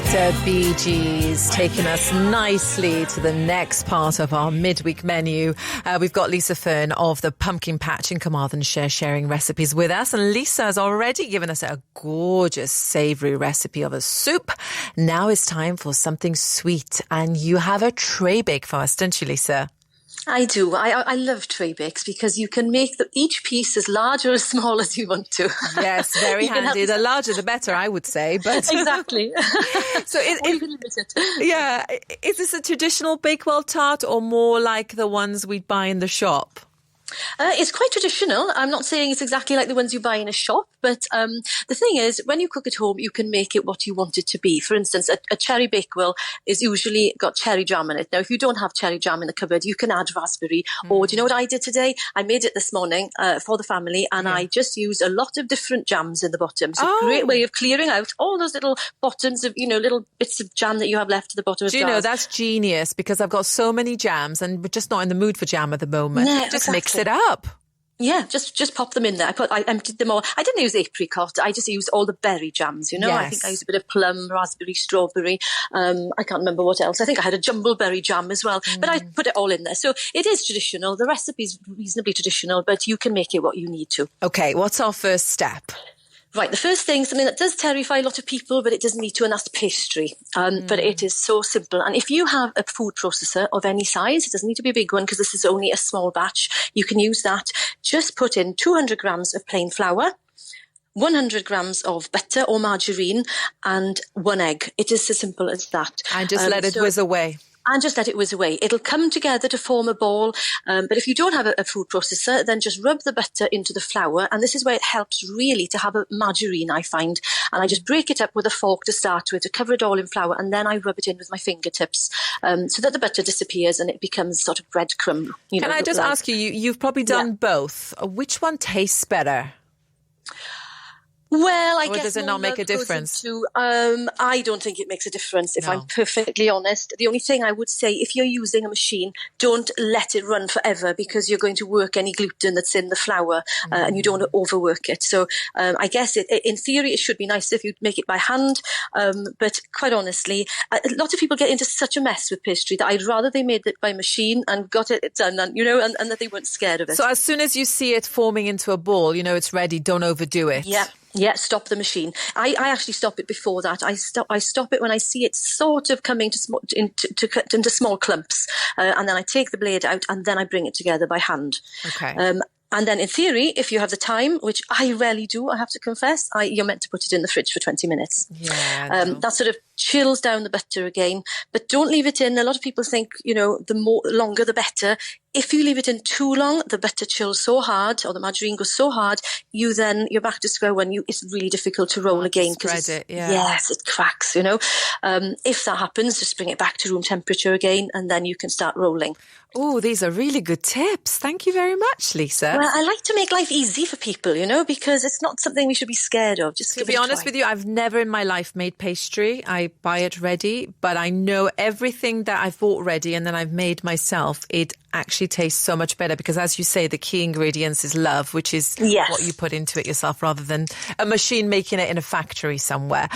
The Bee Gees taking us nicely to the next part of our midweek menu. We've got Lisa Fearn of the Pumpkin Patch in Carmarthenshire sharing recipes with us. And Lisa has already given us a gorgeous savoury recipe of a soup. Now it's time for something sweet. And you have a tray bake for us, don't you, Lisa? I do. I love tray bakes because you can make each piece as large or as small as you want to. Yes, very handy. The larger the better, I would say. But exactly. So you can limit it. Yeah. Is this a traditional Bakewell tart or more like the ones we'd buy in the shop? It's quite traditional. I'm not saying it's exactly like the ones you buy in a shop, but the thing is, when you cook at home, you can make it what you want it to be. For instance, a cherry Bakewell is usually got cherry jam in it. Now, if you don't have cherry jam in the cupboard, you can add raspberry. Or do you know what I did today? I made it this morning for the family, and I just used a lot of different jams in the bottom. So a great way of clearing out all those little bottoms of, little bits of jam that you have left at the bottom of jars. Do you know, that's genius, because I've got so many jams and we're just not in the mood for jam at the moment. No, just exactly. mix it up. Yeah, just pop them in there. I emptied them all. I didn't use apricot. I just used all the berry jams, Yes. I think I used a bit of plum, raspberry, strawberry. I can't remember what else. I think I had a jumbleberry jam as well. But I put it all in there. So it is traditional. The recipe's reasonably traditional, but you can make it what you need to. Okay, what's our first step? Right, the first thing, something that does terrify a lot of people, but it doesn't need to, and that's pastry. But it is so simple. And if you have a food processor of any size, it doesn't need to be a big one because this is only a small batch, you can use that. Just put in 200 grams of plain flour, 100 grams of butter or margarine, and 1 egg. It is as simple as that. And just let it whiz away. And just let it whiz away. It'll come together to form a ball. But if you don't have a food processor, then just rub the butter into the flour. And this is where it helps really to have a margarine, I find. And I just break it up with a fork to start with to cover it all in flour. And then I rub it in with my fingertips so that the butter disappears and it becomes sort of breadcrumb. Can I just ask you, you've probably done both. Which one tastes better? Well, I or guess does it not make a difference? I don't think it makes a difference, if I'm perfectly honest. The only thing I would say, if you're using a machine, don't let it run forever because you're going to work any gluten that's in the flour and you don't want to overwork it. So I guess in theory, it should be nice if you make it by hand. But quite honestly, a lot of people get into such a mess with pastry that I'd rather they made it by machine and got it done and that they weren't scared of it. So as soon as you see it forming into a ball, it's ready, don't overdo it. Yeah, stop the machine. I actually stop it before that. I stop it when I see it sort of coming into small clumps, and then I take the blade out and then I bring it together by hand. Okay. And then in theory, if you have the time, which I rarely do, I have to confess, you're meant to put it in the fridge for 20 minutes. Yeah. That sort of chills down the butter again, but don't leave it in. A lot of people think, the longer the better. If you leave it in too long, the butter chills so hard, or the margarine goes so hard, you're back to square one. It's really difficult to roll again because yes, it cracks. If that happens, just bring it back to room temperature again, and then you can start rolling. Oh, these are really good tips. Thank you very much, Lisa. Well, I like to make life easy for people, because it's not something we should be scared of. Just to be honest with you, I've never in my life made pastry. I buy it ready, but I know everything that I've bought ready and then I've made myself, it actually tastes so much better because, as you say, the key ingredients is love, which is what you put into it yourself rather than a machine making it in a factory somewhere.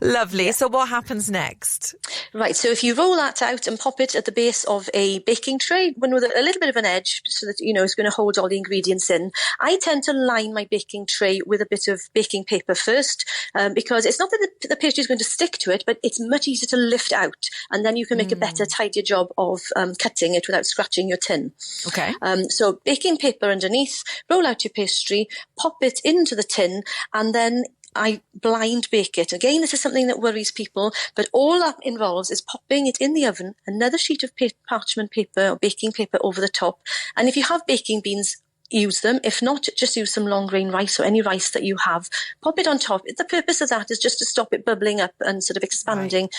Lovely. Yeah. So what happens next? Right. So if you roll that out and pop it at the base of a baking tray, one with a little bit of an edge so that, it's going to hold all the ingredients in. I tend to line my baking tray with a bit of baking paper first because it's not that the pastry is going to stick to it, but it's much easier to lift out. And then you can make a better, tidier job of cutting it without scratching your tin. Okay. So baking paper underneath, roll out your pastry, pop it into the tin, and then I blind bake it. Again, this is something that worries people, but all that involves is popping it in the oven, another sheet of parchment paper or baking paper over the top. And if you have baking beans, use them. If not, just use some long grain rice or any rice that you have. Pop it on top. The purpose of that is just to stop it bubbling up and sort of expanding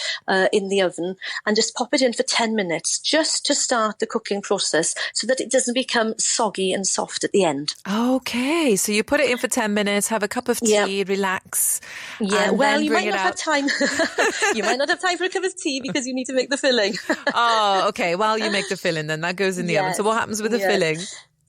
in the oven, and just pop it in for 10 minutes just to start the cooking process so that it doesn't become soggy and soft at the end. Okay, so you put it in for 10 minutes, have a cup of tea, relax. Yeah, well, you might not have time. You might not have time for a cup of tea because you need to make the filling. Oh, okay. Well, you make the filling then. That goes in the oven. So what happens with the filling?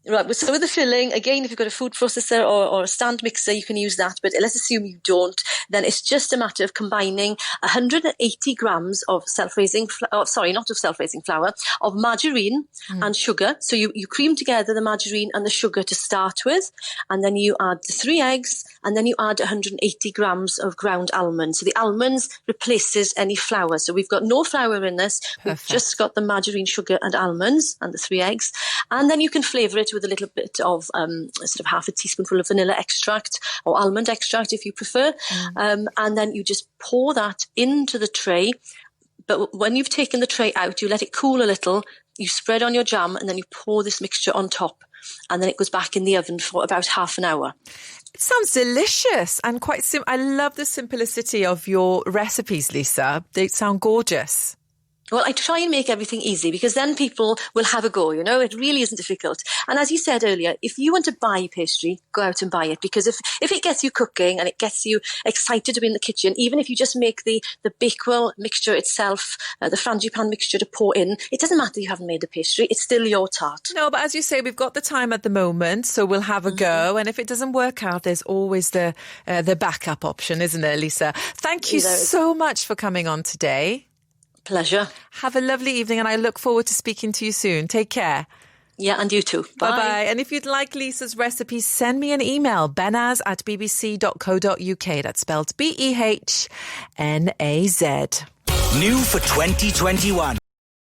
Right, so with the filling, again, if you've got a food processor or a stand mixer, you can use that. But let's assume you don't. Then it's just a matter of combining 180 grams of self-raising, not of self-raising flour, of margarine and sugar. So you cream together the margarine and the sugar to start with, and then you add the 3 eggs, and then you add 180 grams of ground almonds. So the almonds replaces any flour. So we've got no flour in this. Perfect. We've just got the margarine, sugar and almonds and the 3 eggs. And then you can flavour it with a little bit of sort of half a teaspoonful of vanilla extract or almond extract if you prefer. And then you just pour that into the tray. But when you've taken the tray out, you let it cool a little, you spread on your jam, and then you pour this mixture on top. And then it goes back in the oven for about half an hour. It sounds delicious and quite simple. I love the simplicity of your recipes, Lisa. They sound gorgeous. Well, I try and make everything easy because then people will have a go, It really isn't difficult. And as you said earlier, if you want to buy pastry, go out and buy it. Because if it gets you cooking and it gets you excited to be in the kitchen, even if you just make the Bakewell mixture itself, the frangipane mixture to pour in, it doesn't matter you haven't made the pastry. It's still your tart. No, but as you say, we've got the time at the moment, so we'll have a go. And if it doesn't work out, there's always the backup option, isn't there, Lisa? Thank you so much for coming on today. Pleasure. Have a lovely evening, and I look forward to speaking to you soon. Take care. Yeah, and you too. Bye. Bye-bye. And if you'd like Lisa's recipes, send me an email, behnaz@bbc.co.uk. That's spelled BEHNAZ. New for 2021.